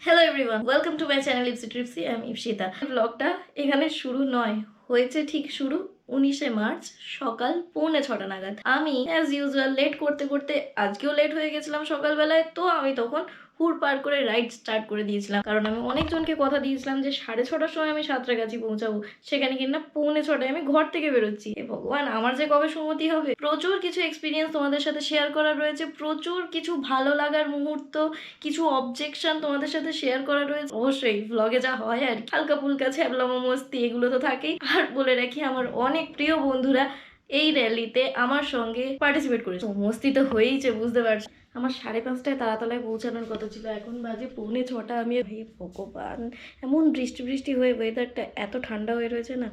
Hello everyone, welcome to my channel ipsitripsi। আমি ইপসিতা। ব্লগটা এখানে শুরু নয়, হয়েছে ঠিক শুরু 19শে মার্চ সকাল 6:45 নাগাদ। আমি অ্যাজ ইউজুয়াল লেট করতে করতে আজকেও লেট হয়ে গেছিলাম সকালবেলায়। তো আমি তখন হুড় পার করে রাইড স্টার্ট করে দিয়েছিলাম, কারণ আমি অনেকজনকে কথা দিয়েছিলাম যে 6:30টার সময় আমি সাঁতরাগাছি পৌঁছাবো। সেখানে কিনা 6:45 আমি ঘর থেকে বেরোচ্ছি। এ ভগবান, আমার যে কবে সুমতি হবে। প্রচুর কিছু এক্সপিরিয়েন্স তোমাদের সাথে শেয়ার করার রয়েছে, প্রচুর কিছু ভালো লাগার মুহূর্ত, কিছু অবজেকশন তোমাদের সাথে শেয়ার করা রয়েছে। অবশ্যই ব্লগে যা হয় আর হালকা ফুলকা ছ্যাবলামো মস্তি এগুলো তো থাকেই। আর বলে রাখি, আমার অনেক প্রিয় বন্ধুরা এই র্যালিতে আমার সঙ্গে পার্টিসিপেট করেছে। মস্তি তো হয়েইছে, বুঝতে পারছি। আমার 5:30টায় তারাতলায় পৌঁছানোর কথা ছিল, এখন বাজে 6:45। আমি হে ভগবান, এমন বৃষ্টি বৃষ্টি হয়ে ওয়েদারটা এত ঠান্ডা হয়ে রয়েছে না,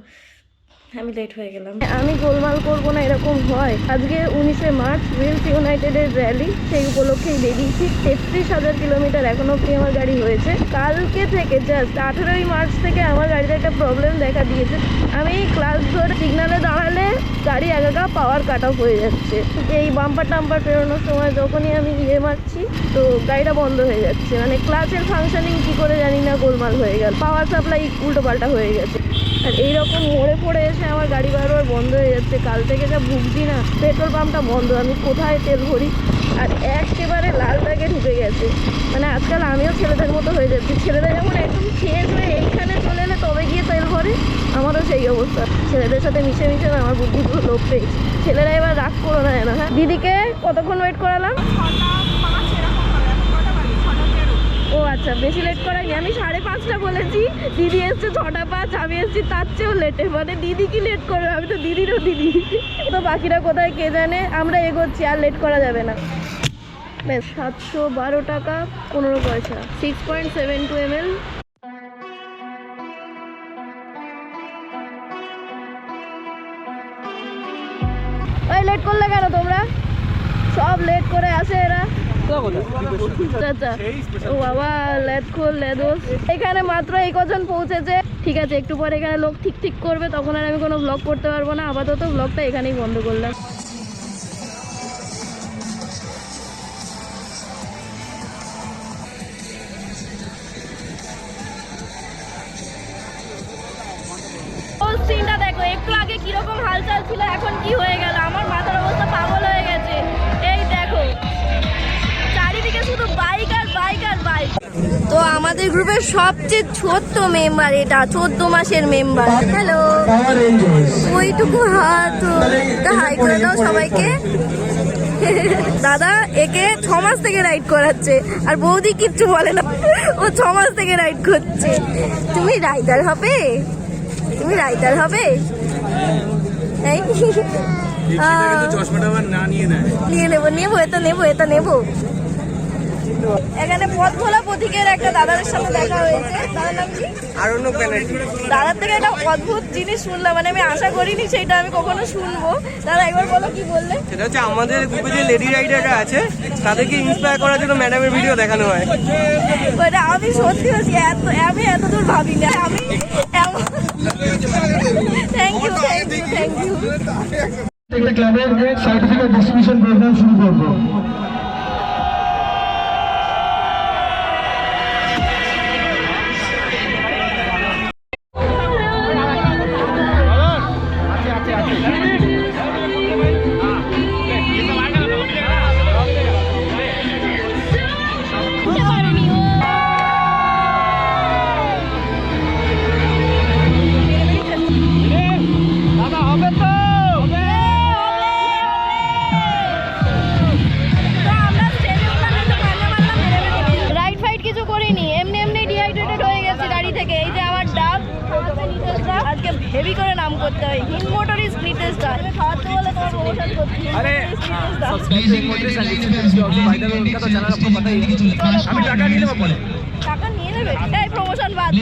আমি লেট হয়ে গেলাম। আমি গোলমাল করবো না এরকম হয়। আজকে 19শে মার্চ উইলস ইউনাইটেডের র্যালি, সেই উপলক্ষেই বেরিয়েছি। 33,000 কিলোমিটার এখন অব্দি আমার গাড়ি হয়েছে। কালকে থেকে জাস্ট 18ই মার্চ থেকে আমার গাড়িতে একটা প্রবলেম দেখা দিয়েছে। আমি ক্লাস ধরে সিগনালে দাঁড়ালে গাড়ি একা পাওয়ার কাট অফ হয়ে যাচ্ছে। এই বাম্পার টাম্পার পেরোনোর সময় যখনই আমি মারছি তো গাড়িটা বন্ধ হয়ে যাচ্ছে। মানে ক্লাচের ফাংশনিং কি করে জানি না গোলমাল হয়ে গেল, পাওয়ার সাপ্লাই উল্টো পাল্টা হয়ে গেছে। আর এইরকম মোড়ে পড়ে এসে আমার গাড়ি বারবার বন্ধ হয়ে যাচ্ছে। কাল থেকে যা ভুগছি না, পেট্রোল পাম্পটা বন্ধ, আমি কোথায় তেল ভরি। আর একেবারে লাল দাগে ঢুকে গেছে। মানে আজকাল আমিও ছেলেদের মতো হয়ে যাচ্ছি। ছেলেরা যেমন একদম শেষ হয়ে এইখানে চলে এলে তবে গিয়ে তেল ভরে, আমারও সেই অবস্থা। ছেলেদের সাথে মিশে মিশে না আমার বুদ্ধিগুলো লোপ পেয়েছি। ছেলেরা এবার রাগ করো না না। হ্যাঁ, দিদিকে কতক্ষণ ওয়েট করালাম? ও আচ্ছা, বেশি লেট করাইনি। আমি 5:30 বলেছি, দিদি এসছে 6:05, আমি এসছি তার চেয়েও লেটে। মানে দিদি কি লেট করবে, আমি তো দিদিরও দিদি। তো বাকিরা কোথায় কে জানে। আমরা এগোচ্ছি, আর লেট করা যাবে না। বেশ, 712 টাকা 15 পয়সা, 6.72 ml। ওই লেট করলে কেন তোমরা? সব লেট করে আসে এরা। ও বাবা, এখানে মাত্র এই কজন পৌঁছেছে। ঠিক আছে, একটু পরে এখানে লোক ঠিক করবে, তখন আর আমি কোনো ব্লগ করতে পারবো না। আপাতত ব্লগটা এখানেই বন্ধ করলাম। সিনটা দেখো, একটু আগে কিরকম হালচাল ছিল, এখন কি হয়ে গেল। আমার মাথার অবস্থা পাগল হয়ে গেছে। এই দেখো, চারিদিকে শুধু বাইক আর বাইক আর বাইক। তো আমাদের গ্রুপের সবচেয়ে ছোট্ট মেম্বার এটা, 14 মাসের মেম্বার। হ্যালো, ওইটুকু হাত হাই করে দাও সবাইকে। দাদা একে 6 মাস থেকে রাইড করাচ্ছে, আর বৌদি কিচ্ছু বলে না, ও 6 মাস থেকে রাইড করছে। তুমি রাইডার হবে, তুমি রাইডার হবে। নিয়ে নেবো, এটা নেবো। এখানে পথ ভোলা প্রতীকের একটা দাদার সাথে দেখা হয়েছে। দাদার নাম কি? আরণ্যক ব্যানার্জি। দাদার থেকে একটা অদ্ভুত জিনিস শুনলাম, মানে আমি আশা করিনি সেটা আমি কখনো শুনবো। দাদা একবার বলো, কি বললে? সেটা হচ্ছে আমাদের গ্রুপে যে লেডি রাইডাররা আছে তাদেরকে ইন্সপায়ার করার জন্য ম্যাডামের ভিডিও দেখানো হয়। ওটা আমি সত্যি বলছি, আমি এতদূর ভাবিনি। আমি থ্যাংক ইউ। একটা ক্লাবের সার্টিফিকেট ডিস্ট্রিবিউশন প্রোগ্রাম শুরু করবো। হেভি করে নাম করতে হয়, হিন্দ মোটর ইজ গ্রেটেস্ট। খাওয়াতে বলে তোমার প্রমোশন করতে। আরে আমি টাকা নিয়ে নেবো পরে। টাকা নিয়ে নেবে, এই প্রমোশন বাদ।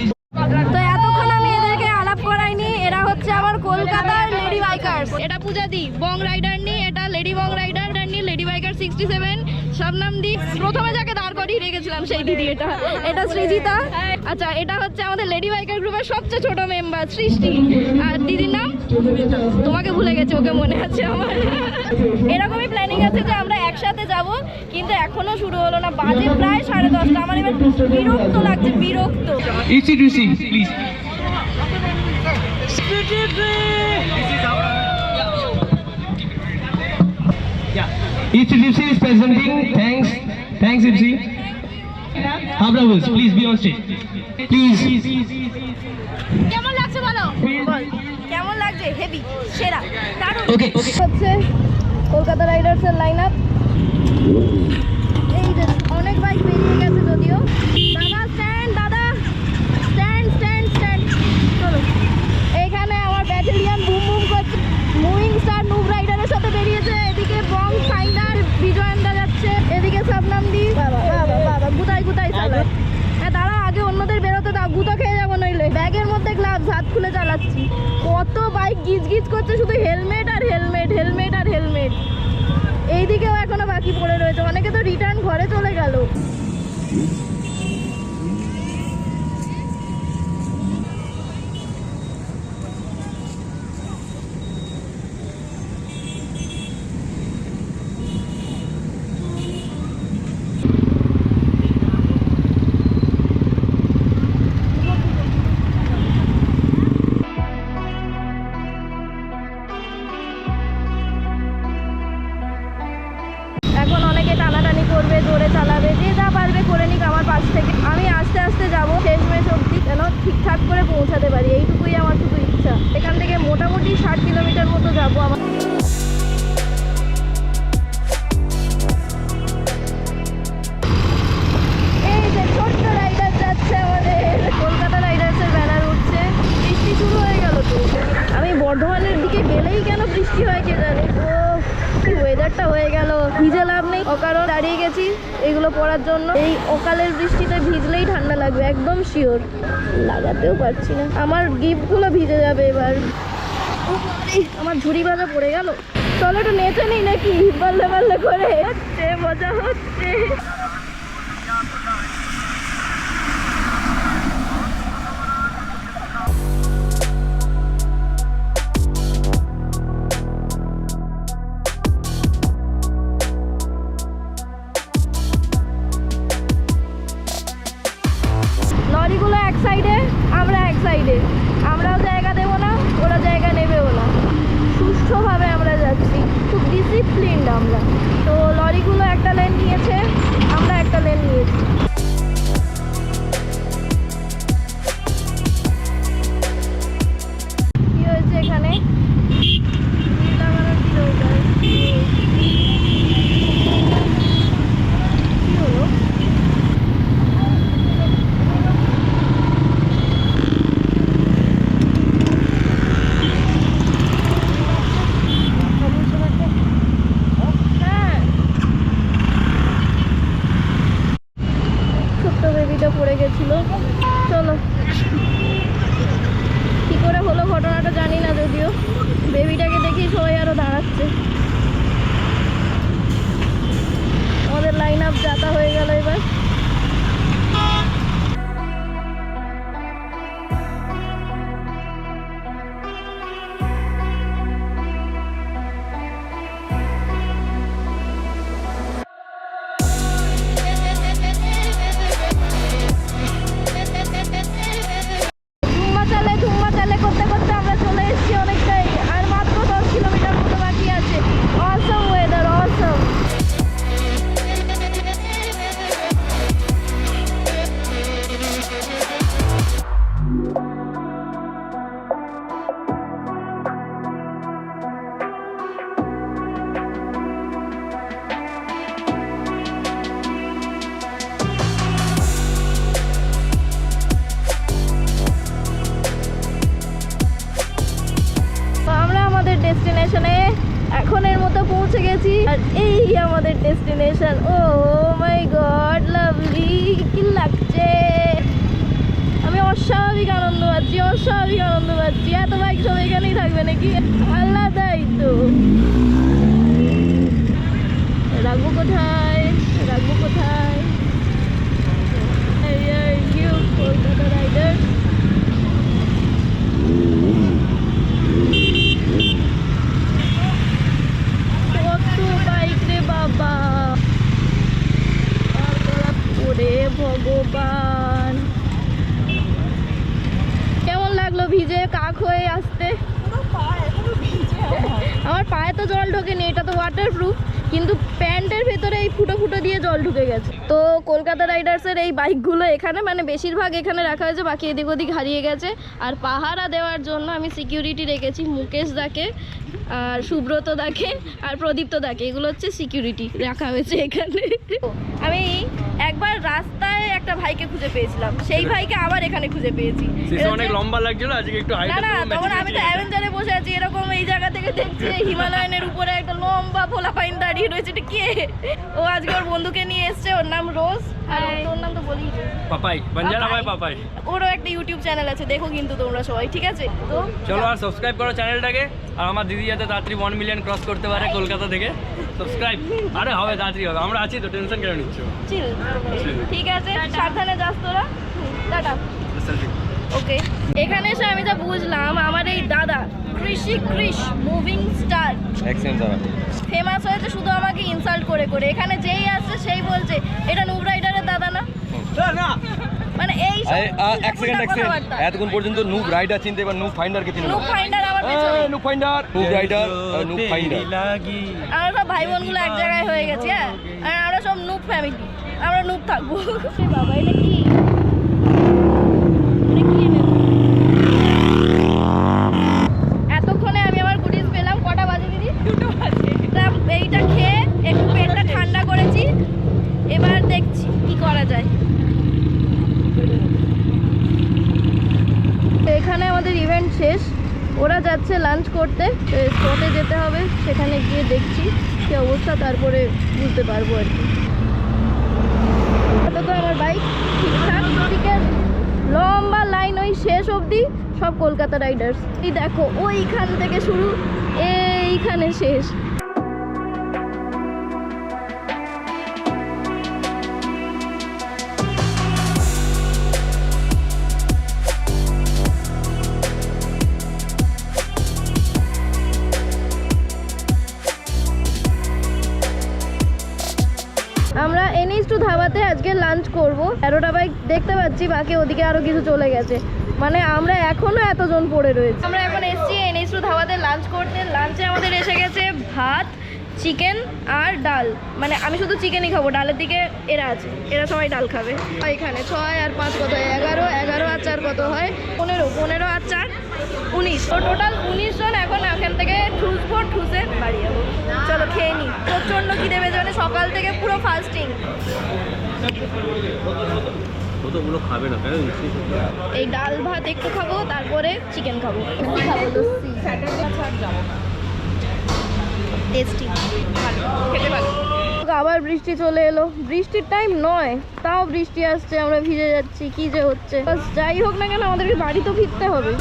তো এতক্ষণ আমি এদেরকে আলাপ করাইনি। এরা হচ্ছে আমার কলকাতার লেডি বাইকার্স। এটা পূজা দি বং রাইডার নি, এটা লেডি বং রাইডার নি, লেডি বাইকার 67। শবনমদি প্রথমে যাকে দাঁড় করিয়ে রেখেছিলাম সেই দিদি। এটা সৃজিতা। আচ্ছা, এটা হচ্ছে আমাদের লেডি বাইকার গ্রুপের সবচেয়ে ছোট মেম্বার সৃষ্টি। আর দিদির নাম তোমাকে ভুলে গেছে, ওকে মনে আছে আমার। এরকমই প্ল্যানিং আছে যে আমরা একসাথে যাব, কিন্তু এখনো শুরু হলো না, বাজে প্রায় 10:30। আমার এবার বিরক্ত লাগছে, বিরক্ত। ipsitripsi please ipsitripsi is presenting. Thanks Ipsi. Bravos, please be on stage please. কেমন লাগছে বলো? বল কেমন লাগছে? হেভি, সেরা, দারুণ। Okay. হচ্ছে কলকাতা রাইডার্সের লাইন আপ। এই যে অনেক বাইক বেরিয়ে গেছে যদিও। দাদা স্ট্যান্ড, দাদা স্ট্যান্ড স্ট্যান্ড স্ট্যান্ড। চলো, এইখানে আমার ব্যাটালিয়ান বুম বুম করছে। মুভিং স্টার নুব রাইডারের সাথে বেরিয়েছে। এদিকে বং ফাইনার বিজয়ন্দা যাচ্ছে, এদিকে শবনমদি। বাবা বাবা বাবা, গুতাই গুতাই চালায়। হ্যাঁ দাঁড়া, আগে অন্যদের বেরোতে দাও, গুতো খেয়ে যাবো নইলে। ব্যাগের মধ্যে গ্লাভস, হাত খুলে চালাচ্ছি। কত বাইক গিজ গিজ করছে, শুধু হেলমেট আর হেলমেট, হেলমেট আর হেলমেট। এইদিকেও এখনো বাকি পড়ে রয়েছে, অনেকে তো রিটার্ন ঘরে চলে গেল। এখন অনেকে টানাটানি করবে, জোরে চালাবে, যে যা পারবে করে নিক আমার পাশ থেকে। আমি আস্তে আস্তে যাবো শেষমেশ অবধি, যেন ঠিকঠাক করে পৌঁছাতে পারি, এইটুকুই আমার শুধু ইচ্ছা। এখান থেকে মোটামুটি 60 কিলোমিটার মতো যাবো আমার। এই যে ছোট্ট রাইডার যাচ্ছে আমাদের, কলকাতা রাইডার্সের ব্যানার উঠছে। বৃষ্টি শুরু হয়ে গেল তো। আমি বর্ধমানের দিকে গেলেই কেন বৃষ্টি হয় কে জানে। ও কি ওয়েদারটা হয়ে গেল, ভিজে লাভ নেই, অকারণ দাঁড়িয়ে গেছি এগুলো পরার জন্য। এই অকালের বৃষ্টিতে ভিজলেই ঠান্ডা লাগবে, একদম শিওর। লাগাতেও পারছি না, আমার গিফটগুলো ভিজে যাবে এবার। আমার ঝুড়ি বাজা পড়ে গেল। চলো একটু নেচে নিই নাকি, বাল্লে বাল্লে করে। হচ্ছে মজা হচ্ছে। লরিগুলো এক সাইডে, আমরা এক সাইডে। আমরাও জায়গা দেবো না, ওরা জায়গা নেবেও না, সুষ্ঠুভাবে আমরা যাচ্ছি, খুব ডিসিপ্লিনড আমরা। তো লরিগুলো একটা লেন নিয়েছে, আমরা একটা লেন নিয়েছি। কি হয়েছে এখানে? লাগানোর কি দরকার? কি হলো? পড়ে গেছিল। চলো, কি করে হলো ঘটনাটা জানি না, যদিও বেবিটাকে দেখি সবাই আরো দাঁড়াচ্ছে। আমাদের লাইন আপ যাতা হয়ে গেল এবার। করতে করতে আমরা চলে এসেছি অনেকটাই, আর মাত্র 10 কিলোমিটার মতো বাকি আছে। অসম ওয়েদার, অসম। ডেস্টিনেশনে এখনের মতো পৌঁছে গেছি, আর এই আমাদের ডেস্টিনেশন। ও মাই গড, লাভলি, কি লাগছে। আমি অস্বাভাবিক আনন্দ পাচ্ছি, অস্বাভাবিক আনন্দ পাচ্ছি। এত বাইক সব এখানেই থাকবে নাকি? আলাদাই তো। রাখবো কোথায়? থাকবো কোথায়? কলকাতা রাইডার। কত বাইক রে বাবা, ওরে ভগবান। কেমন লাগলো ভিজে কাক হয়ে আসতে? আমার পায়ে তো জল ঢোকেনি, এটা তো ওয়াটারপ্রুফ, কিন্তু প্যান্টের ভেতরে এই ফুটো ফুটো দিয়ে জল ঢুকে গেছে। তো কলকাতা রাইডার্সের এই বাইকগুলো এখানে মানে বেশিরভাগ এখানে রাখা হয়েছে, বাকি এদিক ওদিক হারিয়ে গেছে। আর পাহারা দেওয়ার জন্য আমি সিকিউরিটি রেখেছি, মুকেশ দাকে আর সুব্রত দাকে আর প্রদীপ্ত দাকে, এগুলো হচ্ছে সিকিউরিটি রাখা হয়েছে এখানে। আমি একবার রাস্তায় একটা ভাইকে খুঁজে পেয়েছিলাম, সেই ভাইকে আবার এখানে খুঁজে পেয়েছি। অনেক লম্বা লাগছিল, আজকে একটু হাইট। না তখন আমি তো অ্যাভেঞ্জারে বসে আছি, এরকম এই জায়গা থেকে দেখছি হিমালয়ানের উপরে একটা লম্বা ভোলা পাইন দাঁড়িয়ে রয়েছে। এটা কে? ও আজকে ওর বন্ধুকে নিয়ে এসছে, ওর নাম রোজ। আর ওর নাম তো বলি পাপাই, বাঞ্জারা ভাই পাপাই। ওরও একটা ইউটিউব চ্যানেল আছে, দেখো কিন্তু তোমরা সবাই, ঠিক আছে? তো চলো আর সাবস্ক্রাইব করো চ্যানেলটাকে, আর আমার দিদি যাতে তাড়াতাড়ি 1 মিলিয়ন ক্রস করতে পারে কলকাতা থেকে। সাবস্ক্রাইব আরে হবে, তাড়াতাড়ি হবে, আমরা আছি তো, টেনশন কেন নিচ্ছ? চিল, ঠিক আছে, সাবধানে যাস তোরা, টাটা। ওকে, এখানে এসে আমি যা বুঝলাম, আমার এই দাদা কৃষ মুভিং স্টার ফেমাস হয়েছে শুধু আমাকে ইনসাল্ট করে করে। এখানে যেই আসছে সেই বলছে এটা নুব রাইডারের দাদা না, মানে এই এক সেকেন্ড এতক্ষণ পর্যন্ত নুব রাইডার চিনতে, এবার নুব ফাইন্ডারকে চিনতে। নুব ফাইন্ডার আমার পেছনে, noob finder, noob rider, noob finder. আমরা সব ভাই বোনগুলো এক জায়গায় হয়ে গেছি। হ্যাঁ, আর আমরা সব নুব ফ্যামিলি, আমরা নুব থাকবো। বাবা এটা কি? এতক্ষণে আমি আমার গুডিস পেলাম। কটা বাজে দিদি? 2টো বাজে। এইটা খেয়ে একটু পেটটা ঠান্ডা করেছি, এবার দেখছি কি করা যায়। এখানে আমাদের ইভেন্ট শেষ, ওরা যাচ্ছে লাঞ্চ করতে, স্পটে যেতে হবে, সেখানে গিয়ে দেখছি কি অবস্থা, তারপরে বুঝতে পারবো আর কি। তো আমার বাইক ঠিকঠাক, টিকেট লম্বা লাইন ওই শেষ অবধি সব কলকাতা রাইডার্স। এই দেখো ওইখান থেকে শুরু, এইখানে শেষ। আমরা NH2 ধাবাতে আজকে লাঞ্চ করব। 13টা বাইক দেখতে পাচ্ছি, বাকি ওদিকে আরও কিছু চলে গেছে, মানে আমরা এখনও এতজন পড়ে রয়েছে। আমরা এখন এসেছি NH2 ধাবাতে লাঞ্চ করতে। লাঞ্চে আমাদের এসে গেছে ভাত, চিকেন আর ডাল, মানে আমি শুধু চিকেনই খাবো, ডালের দিকে এরা আছে, এরা সবাই ডাল খাবে। এখানে 6 আর 5 কত হয়? 11 আর 4 কত হয়? 15 আর 4 19, তো টোটাল 19 জন। এখন এখান থেকে ঠুসবো, ঠুসে বাড়ি যাবো। চলো খেয়ে নিই, প্রচণ্ড খিদে পেয়েছে, মানে সকাল থেকে পুরো ফাস্টিং। এই ডাল ভাত একটু খাবো, তারপরে চিকেন খাবো, খাবো লস্যি, টেস্টি, খেতে ভালো। আবার বৃষ্টি চলে এলো, বৃষ্টির টাইম নয় তাও বৃষ্টি আসছে, আমরা ভিজে যাচ্ছি, কি যে হচ্ছে। যাই হোক না কেন আমাদেরকে বাড়ি তো ফিরতে হবে।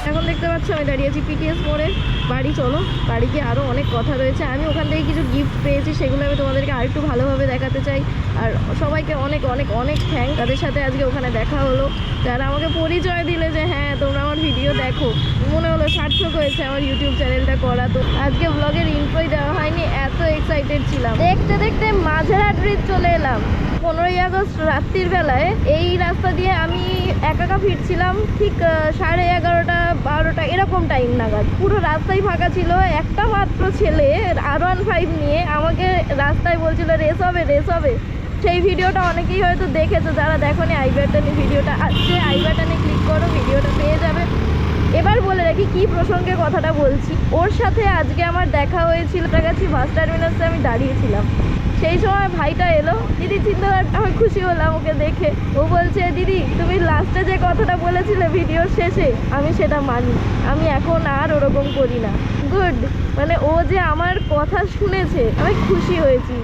এখন দেখতে পাচ্ছ আমি দাঁড়িয়েছি PTS মোড়ে। বাড়ি চলো, বাড়ি গিয়ে আরও অনেক কথা রয়েছে। আমি ওখান থেকে কিছু গিফট পেয়েছি, সেগুলো আমি তোমাদেরকে আরেকটু ভালোভাবে দেখাতে চাই। আর সবাইকে অনেক অনেক অনেক থ্যাঙ্ক, তাদের সাথে আজকে ওখানে দেখা হলো, যারা আমাকে পরিচয় দিলে যে হ্যাঁ তোমরা আমার ভিডিও দেখো। মনে হলো সার্থক হয়েছে আমার ইউটিউব চ্যানেলটা করা। তো আজকে ব্লগের ইন্ট্রোই দেওয়া হয়নি, এত এক্সাইটেড ছিলাম। দেখতে দেখতে মাঝেরহাট ব্রিজ চলে এলাম। 15ই আগস্ট রাত্রির বেলায় এই রাস্তা দিয়ে আমি একা ফিরছিলাম, ঠিক 11:30 12টা এরকম টাইম নাগাদ। পুরো রাস্তায় ফাঁকা ছিল, একটা মাত্র ছেলে R15 নিয়ে আমাকে রাস্তায় বলছিল রেস হবে। সেই ভিডিওটা অনেকেই হয়তো দেখেছো, যারা দেখোনি আই বাটনে ভিডিওটা আসছে, আই বাটনে ক্লিক করো, ভিডিওটা পেয়ে যাবে। এবার বলে রাখি কি প্রসঙ্গে কথাটা বলছি। ওর সাথে আজকে আমার দেখা হয়েছিল, কাছাকাছি বাস টার্মিনাসে আমি দাঁড়িয়েছিলাম। সেই সময় ভাইটা এলো, দিদি চিনতে পারতে আমি খুশি হলাম ওকে দেখে। ও বলছে দিদি তুমি লাস্টে যে কথাটা বলেছিলে ভিডিওর শেষে, আমি সেটা মানি, আমি এখন আর ওরকম করি না। গুড, মানে ও যে আমার কথা শুনেছে, আমি খুশি হয়েছি।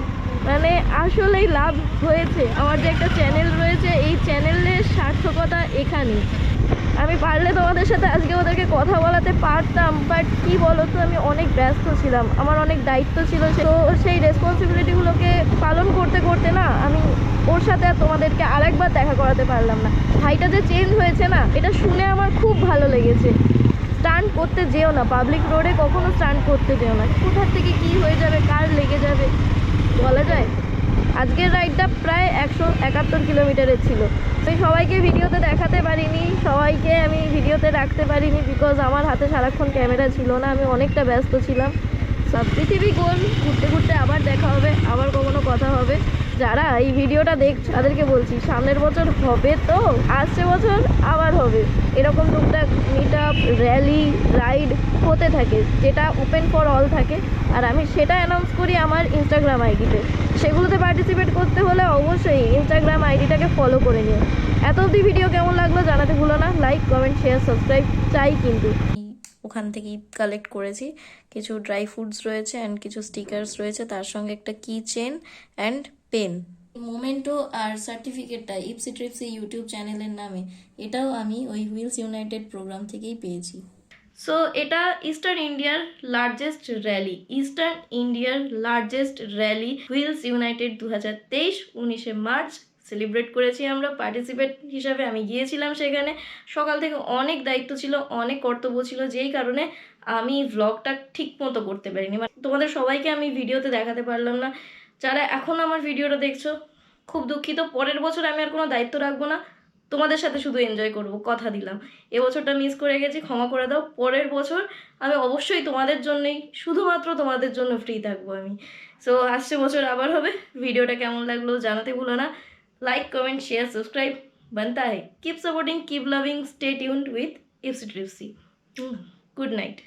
মানে আসলেই লাভ হয়েছে। আমার যে একটা চ্যানেল রয়েছে, এই চ্যানেলের সার্থকতা এখানেই। আমি পারলে তোমাদের সাথে আজকে ওদেরকে কথা বলাতে পারতাম, বাট কি বলো তো, আমি অনেক ব্যস্ত ছিলাম, আমার অনেক দায়িত্ব ছিল, তো সেই রেসপন্সিবিলিটিগুলোকে পালন করতে করতে না আমি ওর সাথে আর তোমাদেরকে আরেকবার দেখা করাতে পারলাম না। ভাইটা যে চেঞ্জ হয়েছে না, এটা শুনে আমার খুব ভালো লেগেছে। স্টান্ট করতে যেও না, পাবলিক রোডে কখনো স্টান্ট করতে যেও না, কোথার থেকে কি হয়ে যাবে, কার লেগে যাবে বলা যায়। আজকের রাইডটা প্রায় 171 কিলোমিটারের ছিল। আমি সবাইকে ভিডিওতে দেখাতে পারিনি, সবাইকে আমি ভিডিওতে রাখতে পারিনি, বিকজ আমার হাতে সারাক্ষণ ক্যামেরা ছিল না, আমি অনেকটা ব্যস্ত ছিলাম। সব পৃথিবী গোল, ঘুরতে ঘুরতে আবার দেখা হবে, আবার কখনো কথা হবে। যারা এই ভিডিওটা দেখছো তাদেরকে বলছি, সামনের বছর হবে তো, আসছে বছর আবার হবে। এরকম টুকটাক মিট আপ, র্যালি, রাইড হতে থাকে, যেটা ওপেন ফর অল থাকে, আর আমি সেটা অ্যানাউন্স করি আমার ইনস্টাগ্রাম আইডিতে। সেগুলোতে পার্টিসিপেট করতে হলে অবশ্যই ইনস্টাগ্রাম আইডিটাকে ফলো করে নিও। এত অবধি ভিডিও কেমন লাগলো জানাতে ভুলো না, লাইক, কমেন্ট, শেয়ার, সাবস্ক্রাইব চাই কিন্তু। ওখান থেকেই কালেক্ট করেছি, কিছু ড্রাই ফ্রুটস রয়েছে অ্যান্ড কিছু স্টিকার্স রয়েছে, তার সঙ্গে একটা কি চেন অ্যান্ড পেন। মোমেন্টো আর সার্টিফিকেটটা ইপসি ট্রিপসি ইউটিউব চ্যানেলের নামে, এটাও আমি ওই হুইলস ইউনাইটেড প্রোগ্রাম থেকেই পেয়েছি। সো এটা ইস্টার্ন ইন্ডিয়ার লার্জেস্ট র্যালি হুইলস ইউনাইটেড 2023 19শে মার্চ সেলিব্রেট করেছি আমরা। পার্টিসিপেট হিসাবে আমি গিয়েছিলাম সেখানে। সকাল থেকে অনেক দায়িত্ব ছিল, অনেক কর্তব্য ছিল, যেই কারণে আমি ভ্লগটা ঠিক মতো করতে পারিনি, মানে তোমাদের সবাইকে আমি ভিডিওতে দেখাতে পারলাম না। যারা এখন আমার ভিডিওটা দেখছো, খুব দুঃখিত। পরের বছর আমি আর কোনো দায়িত্ব রাখবো না, তোমাদের সাথে শুধু এনজয় করব, কথা দিলাম। এবছরটা মিস করে গেছি, ক্ষমা করে দাও। পরের বছর আমি অবশ্যই তোমাদের জন্যই, শুধুমাত্র তোমাদের জন্য ফ্রি থাকবো আমি। সো আসছে বছর আবার হবে। ভিডিওটা কেমন লাগলো জানাতে ভুলো না। লাইক, কমেন্ট, শেয়ার, সাবস্ক্রাইব बनता है। Keep supporting, keep loving, stay tuned with Ipsy Tripsy. Good night.